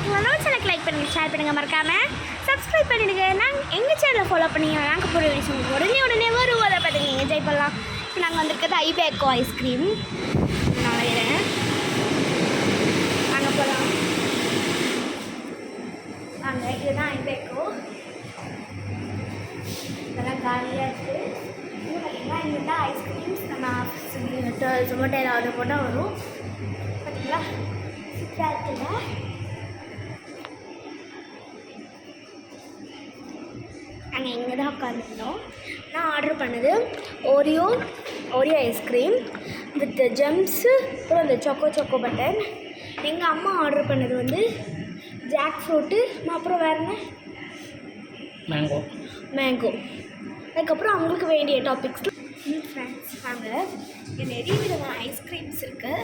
சேனலுக்கு லைக் பண்ணுங்கள், ஷேர் பண்ணுங்கள், மறக்காமல் சப்ஸ்கிரைப் பண்ணிவிடுங்க. நாங்கள் எங்கள் சேனலை ஃபாலோ பண்ணிங்க. நாங்கள் போகிற வீடியோஸ் உங்களுக்கு உடனே வரும். அதை பார்த்துங்க என்ஜாய் பண்ணலாம். இப்போ நாங்கள் வந்திருக்கிறது ஐபேக்கோ ஐஸ்கிரீம். நான் வரேன், நாங்கள் போகலாம். நாங்கள் இதுதான் ஐபேக்கோ. இதெல்லாம் காலியாக இருக்குது. இன்னும் பார்த்தீங்கன்னா இங்கே தான் ஐஸ்கிரீம்ஸ் நம்ம ஜொமேட்டோவில் ஆர்டர் போட்டால் வரும். பார்த்தீங்களா சூப்பராக இருக்குல்ல. நாங்கள் இங்கே தான் உட்காந்துருந்தோம். நான் ஆர்டர் பண்ணது ஓரியோ ஐஸ்கிரீம் வித் ஜெம்ஸு, அப்புறம் அந்த சொக்கோ பட்டன். எங்கள் அம்மா ஆர்டர் பண்ணது வந்து ஜாக் ஃப்ரூட்டு, அப்புறம் வேறு என்ன, மேங்கோ. அதுக்கப்புறம் அவங்களுக்கு வேண்டிய டாபிக்ஸ். ஃப்ரெண்ட்ஸ் வாங்க, இங்கே நிறைய விதமான ஐஸ்கிரீம்ஸ் இருக்குது.